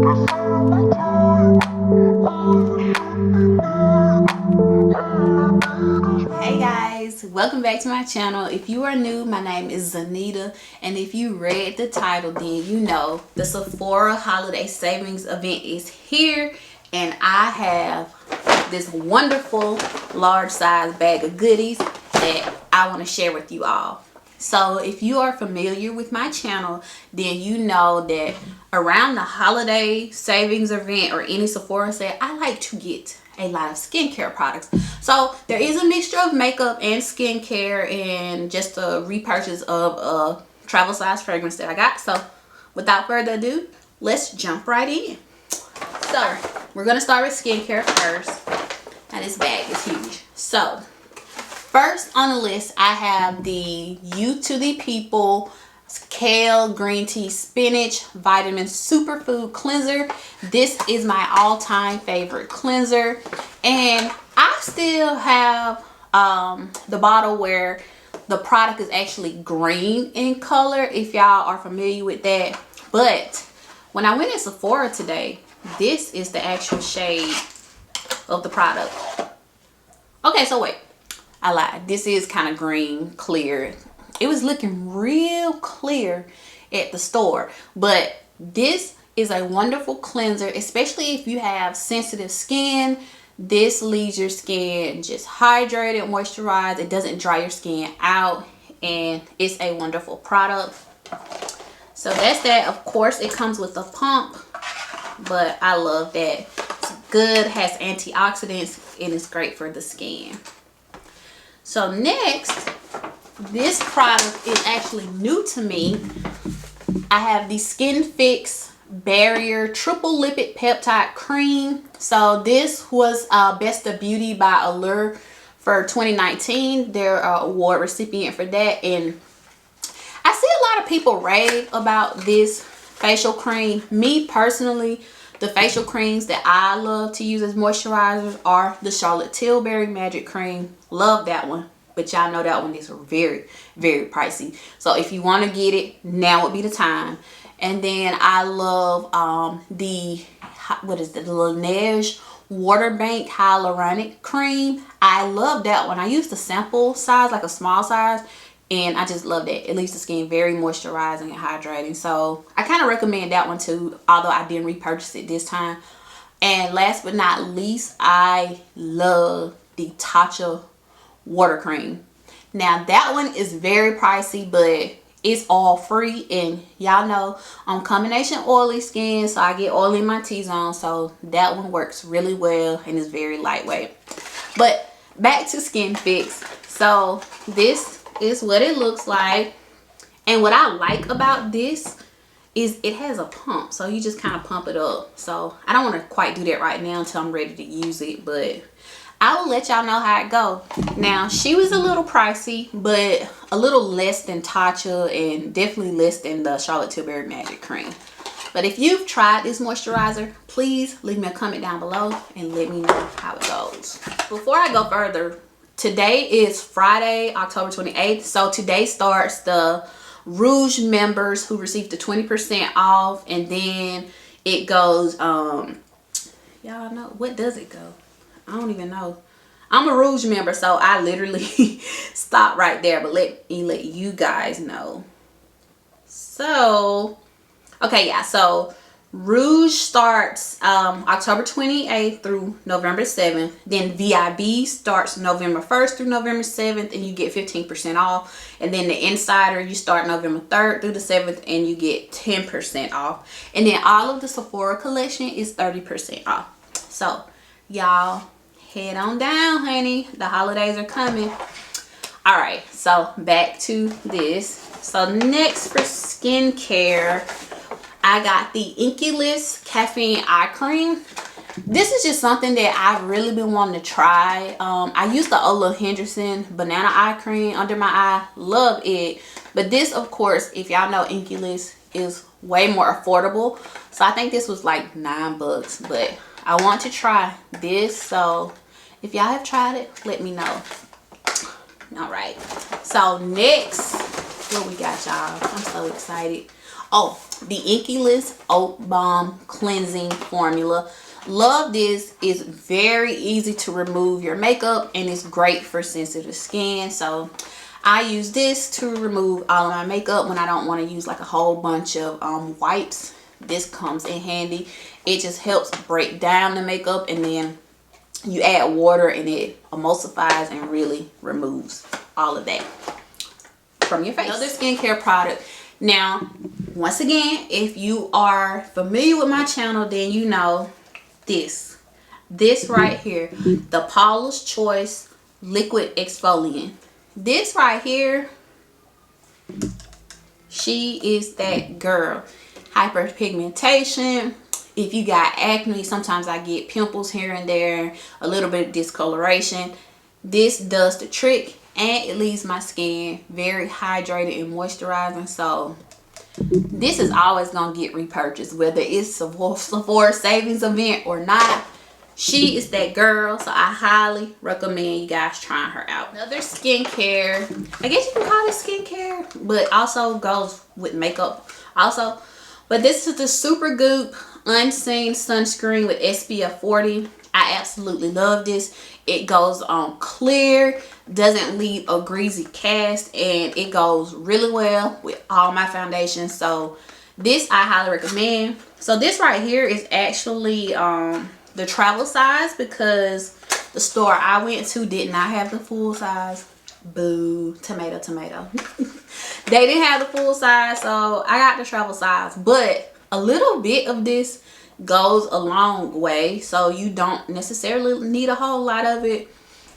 Hey guys, welcome back to my channel. If you are new, my name is Zanita, and if you read the title, then you know the Sephora Holiday Savings Event is here, and I have this wonderful large size bag of goodies that I want to share with you all. So if you are familiar with my channel, then you know that around the holiday savings event or any Sephora sale, I like to get a lot of skincare products. So there is a mixture of makeup and skincare and just a repurchase of a travel size fragrance that I got. So without further ado, let's jump right in. So we're going to start with skincare first. Now this bag is huge. So first on the list, I have the You to the People Kale Green Tea Spinach Vitamin Superfood Cleanser. This is my all-time favorite cleanser, and I still have the bottle where the product is actually green in color, if y'all are familiar with that. But when I went to Sephora today, this is the actual shade of the product. Okay, so wait, I lied. This is kind of green clear. It was looking real clear at the store, but this is a wonderful cleanser, especially if you have sensitive skin. This leaves your skin just hydrated, moisturized. It doesn't dry your skin out, and it's a wonderful product. So that's that. Of course, it comes with a pump, but I love that. It's good, has antioxidants, and it's great for the skin. So next, this product is actually new to me. I have the Skin Fix Barrier Triple Lipid Peptide Cream. So this was Best of Beauty by Allure for 2019. They're an award recipient for that. And I see a lot of people rave about this facial cream. Me personally, the facial creams that I love to use as moisturizers are the Charlotte Tilbury Magic Cream. Love that one. But y'all know that one is very, very pricey. So if you want to get it, now would be the time. And then I love the Laneige Water Bank Hyaluronic Cream. I love that one. I use the sample size, like a small size, and I just love that. It leaves the skin very moisturizing and hydrating. So I kind of recommend that one too, although I didn't repurchase it this time. And last but not least, I love the Tatcha water cream. Now that one is very pricey, but it's all free, and y'all know I'm combination oily skin, so I get oil in my T-zone, so that one works really well and is very lightweight. But back to Skin Fix. So this is what it looks like, and what I like about this is it has a pump, so you just kind of pump it up. So I don't want to quite do that right now until I'm ready to use it, but I will let y'all know how it go. Now, she was a little pricey, but a little less than Tatcha and definitely less than the Charlotte Tilbury Magic Cream. But if you've tried this moisturizer, please leave me a comment down below and let me know how it goes. Before I go further, today is Friday, October 28th. So today starts the Rouge members who received the 20% off, and then it goes, y'all know, what does it go? I don't even know. I'm a Rouge member, so I literally stop right there, but let me let you guys know. So, okay, yeah, so Rouge starts October 28th through November 7th. Then VIB starts November 1st through November 7th, and you get 15% off. And then the Insider, you start November 3rd through the 7th, and you get 10% off. And then all of the Sephora collection is 30% off. So, y'all, head on down, honey. The holidays are coming. All right, so back to this. So next for skincare, I got the Inculus Caffeine Eye Cream. This is just something that I've really been wanting to try. I used the Ola Henderson Banana Eye Cream under my eye. Love it. But this, of course, if y'all know Inculus, is way more affordable. So I think this was like $9, but I want to try this. So if y'all have tried it, let me know. All right, so next, what we got, y'all? I'm so excited. Oh, the Inky-less Oat Balm Cleansing Formula. Love this. It's very easy to remove your makeup and it's great for sensitive skin. So I use this to remove all of my makeup when I don't want to use like a whole bunch of wipes. This comes in handy. It just helps break down the makeup, and then you add water and it emulsifies and really removes all of that from your face. Another skincare product. Now, once again, if you are familiar with my channel, then you know this right here, the Paula's Choice Liquid Exfoliant. This right here, she is that girl. Hyperpigmentation. If you got acne, sometimes I get pimples here and there, a little bit of discoloration. This does the trick, and it leaves my skin very hydrated and moisturizing. So this is always gonna get repurchased, whether it's Sephora Savings Event or not. She is that girl, so I highly recommend you guys trying her out. Another skincare, I guess you can call it skincare, but also goes with makeup also. But this is the Super Goop Unseen Sunscreen with SPF 40. I absolutely love this. It goes on clear, doesn't leave a greasy cast, and it goes really well with all my foundations. So this I highly recommend. So this right here is actually the travel size, because the store I went to did not have the full size. Boo, tomato. They didn't have the full size, so I got the travel size. But a little bit of this goes a long way, so you don't necessarily need a whole lot of it.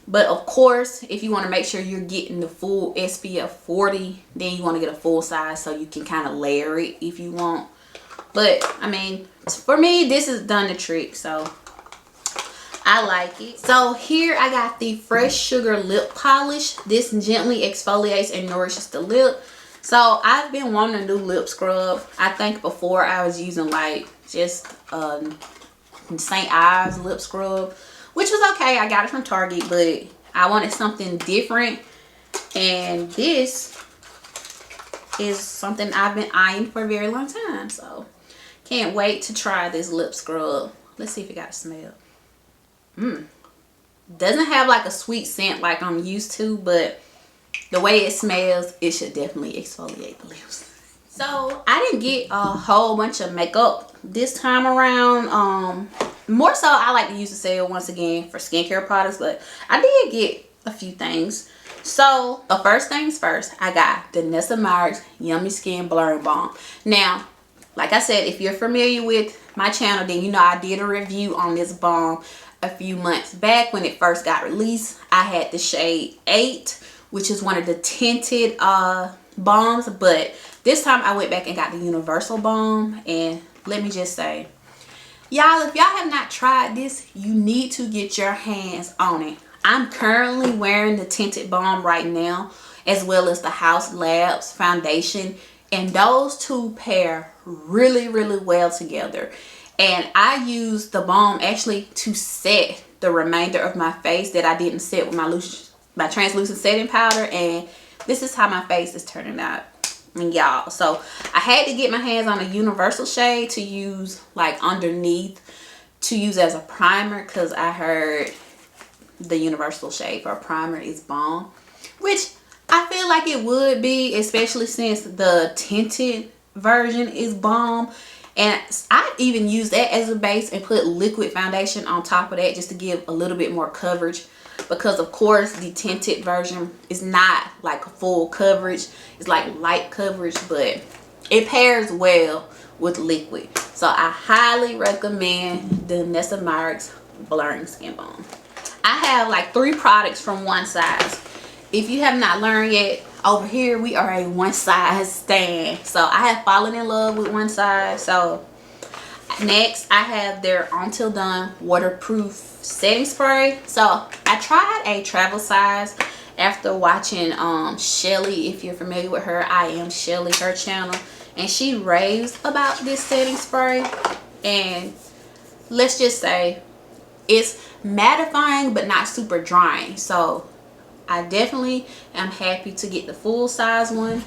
But of course, if you want to make sure you're getting the full SPF 40, then you want to get a full size so you can kind of layer it if you want. But I mean, for me, this has done the trick, so I like it. So here I got the Fresh Sugar Lip Polish. This gently exfoliates and nourishes the lip. So I've been wanting a new lip scrub. I think before I was using like just St. Ives lip scrub, which was okay. I got it from Target, but I wanted something different, and this is something I've been eyeing for a very long time. So can't wait to try this lip scrub. Let's see if it got a smell. Doesn't have like a sweet scent like I'm used to, but the way it smells, it should definitely exfoliate the lips. So I didn't get a whole bunch of makeup this time around. More so I like to use the sale once again for skincare products, but I did get a few things. So the first things first, I got the Nessa Myers Yummy Skin Blurring Balm. Now, like I said, if you're familiar with my channel, then you know I did a review on this balm a few months back when it first got released. I had the shade 8, which is one of the tinted balms, but this time I went back and got the universal balm, and let me just say, y'all, if y'all have not tried this, you need to get your hands on it. I'm currently wearing the tinted balm right now, as well as the House Labs foundation, and those two pair really well together. And I used the balm actually to set the remainder of my face that I didn't set with my translucent setting powder, and this is how my face is turning out, y'all. So I had to get my hands on a universal shade to use like underneath to use as a primer, because I heard the universal shade for a primer is bomb, which I feel like it would be, especially since the tinted version is bomb. And I even use that as a base and put liquid foundation on top of that just to give a little bit more coverage, because of course the tinted version is not like a full coverage. It's like light coverage, but it pairs well with liquid. So I highly recommend the Nessa Myers Blurring Skin Balm. I have like 3 products from one size. If you have not learned yet, over here we are a one size stand. So I have fallen in love with one size. So next I have their Until Done waterproof setting spray. So I tried a travel size after watching Shelly. If you're familiar with her, I Am Shelly, her channel, and she raves about this setting spray, and let's just say it's mattifying but not super drying. So I definitely am happy to get the full size one.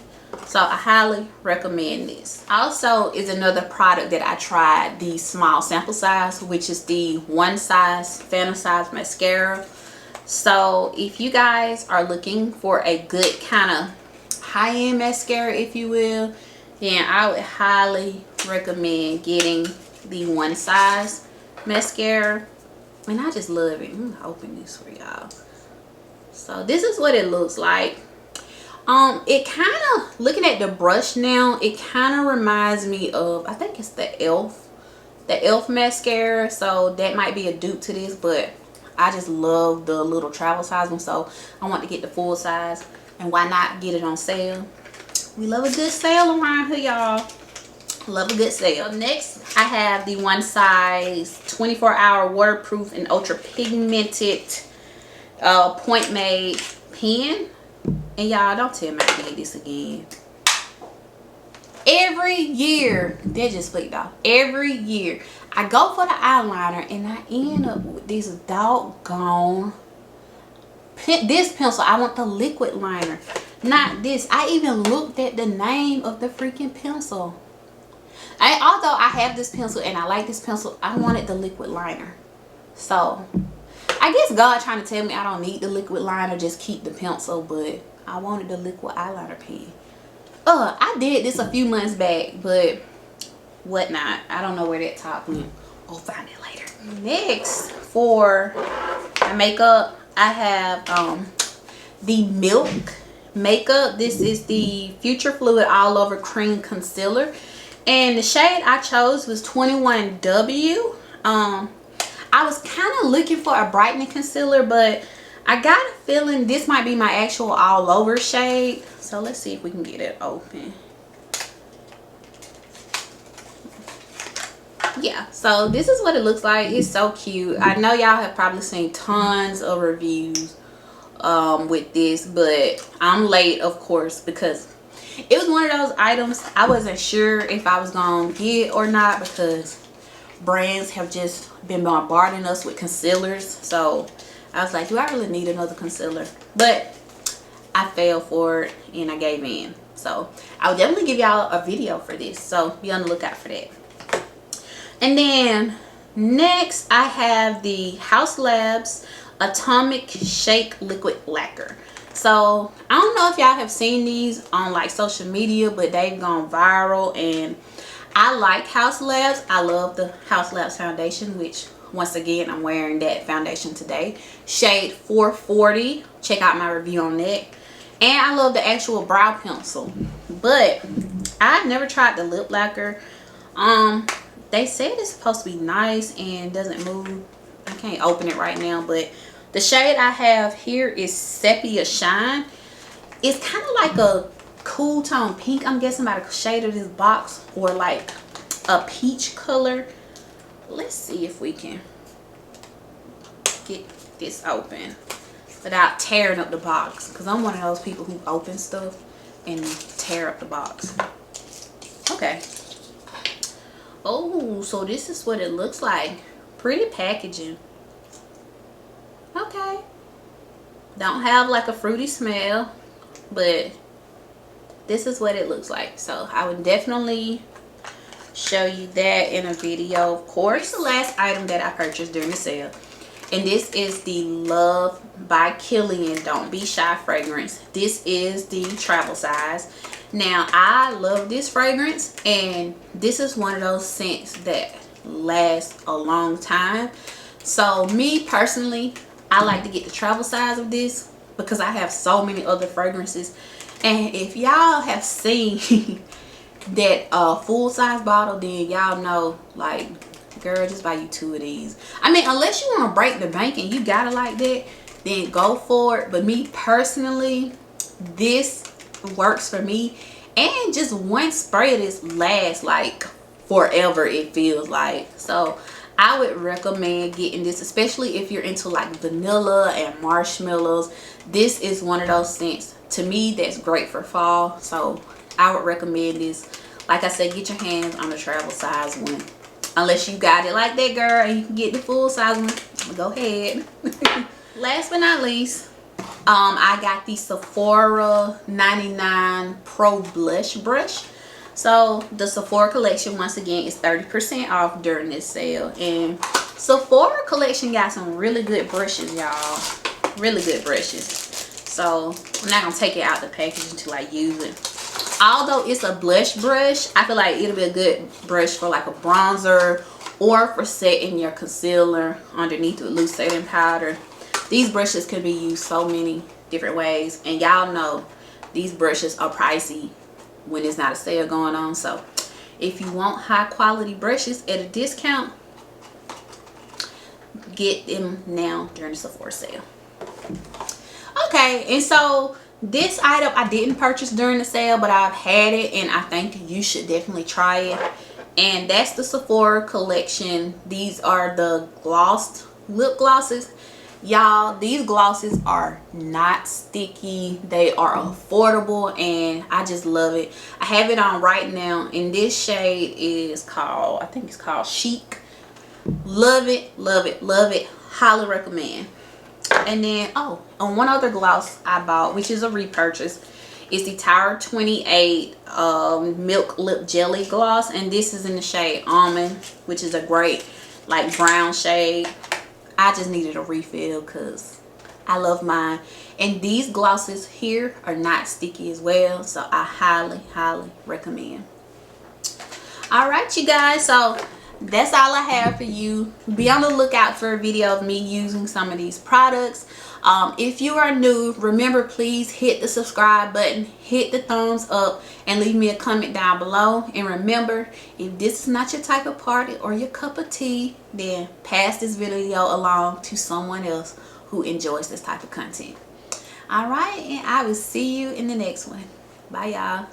So I highly recommend this. Also is another product that I tried, the small sample size, which is the One Size Phantom Size Mascara. So if you guys are looking for a good kind of high-end mascara, if you will, then I would highly recommend getting the One Size mascara. And I just love it. I'm gonna open this for y'all. So this is what it looks like. It kind of, looking at the brush now, it kind of reminds me of, I think it's the elf mascara. So that might be a dupe to this, but I just love the little travel size one, so I want to get the full size. And why not get it on sale? We love a good sale around here, y'all. Love a good sale. Next, I have the One Size 24-hour waterproof and ultra pigmented point made pen. And y'all, don't tell me I did this again. Every year, that just clicked off. Every year, I go for the eyeliner and I end up with this doggone this pencil. I want the liquid liner, not this. I even looked at the name of the freaking pencil. Although I have this pencil and I like this pencil, I wanted the liquid liner. So I guess God trying to tell me I don't need the liquid liner, just keep the pencil, but I wanted the liquid eyeliner pen. I did this a few months back, but whatnot. I don't know where that top went. I'll find it later. Next, for my makeup, I have the Milk makeup. This is the Future Fluid All Over Cream Concealer. And the shade I chose was 21W. I was kind of looking for a brightening concealer, but I got a feeling this might be my actual all over shade. So let's see if we can get it open. Yeah, so this is what it looks like. It's so cute. I know y'all have probably seen tons of reviews with this, but I'm late, of course, because it was one of those items I wasn't sure if I was gonna get or not, because brands have just been bombarding us with concealers. So I was like, do I really need another concealer? But I fell for it and I gave in. So I will definitely give y'all a video for this, so be on the lookout for that. And then next I have the Haus Labs Atomic Shake Liquid Lacquer. So I don't know if y'all have seen these on like social media, but they've gone viral, and I like Haus Labs. I love the Haus Labs foundation, which once again I'm wearing that foundation today, shade 440. Check out my review on that. And I love the actual brow pencil, but I've never tried the lip lacquer. They said it's supposed to be nice and doesn't move. I can't open it right now, but the shade I have here is Sepia Shine. It's kind of like a cool tone pink, I'm guessing by the shade of this box, or like a peach color. Let's see if we can get this open without tearing up the box, because I'm one of those people who open stuff and tear up the box. Okay. Oh, so this is what it looks like. Pretty packaging. Okay. Don't have like a fruity smell, but this is what it looks like. So I would definitely show you that in a video, of course. This is the last item that I purchased during the sale, and this is the Love by Killian Don't Be Shy fragrance. This is the travel size. Now I love this fragrance, and this is one of those scents that lasts a long time. So me personally, I like to get the travel size of this because I have so many other fragrances. And if y'all have seen that full size bottle, then y'all know, like, girl, just buy you 2 of these. I mean, unless you want to break the bank and you got it like that, then go for it. But me personally, this works for me. And just one spray of this lasts like forever, it feels like. So I would recommend getting this, especially if you're into like vanilla and marshmallows. This is one of those scents to me that's great for fall. So I would recommend this. Like I said, get your hands on the travel size one. Unless you got it like that, girl, and you can get the full size one, go ahead. Last but not least, I got the Sephora 99 Pro Blush Brush. So the Sephora collection, once again, is 30% off during this sale. And Sephora collection got some really good brushes, y'all. Really good brushes. So I'm not gonna take it out the package until I use it. Although it's a blush brush, I feel like it'll be a good brush for like a bronzer or for setting your concealer underneath with loose setting powder. These brushes can be used so many different ways, and y'all know these brushes are pricey when it's not a sale going on. So if you want high quality brushes at a discount, get them now during the Sephora sale. Okay, and so this item I didn't purchase during the sale, but I've had it and I think you should definitely try it. And that's the Sephora collection. These are the glossed lip glosses. Y'all, these glosses are not sticky. They are affordable and I just love it. I have it on right now, and this shade is called, I think it's called Chic. Love it, love it, love it. Highly recommend. And then, oh, and one other gloss I bought, which is a repurchase, is the Tower 28 Milk Lip Jelly Gloss. And this is in the shade Almond, which is a great like brown shade. I just needed a refill because I love mine. And these glosses here are not sticky as well. So I highly, highly recommend. Alright, you guys. So that's all I have for you. Be on the lookout for a video of me using some of these products. If you are new, remember, please hit the subscribe button, hit the thumbs up, and leave me a comment down below. And remember, if this is not your type of party or your cup of tea, then pass this video along to someone else who enjoys this type of content. All right, and I will see you in the next one. Bye, y'all.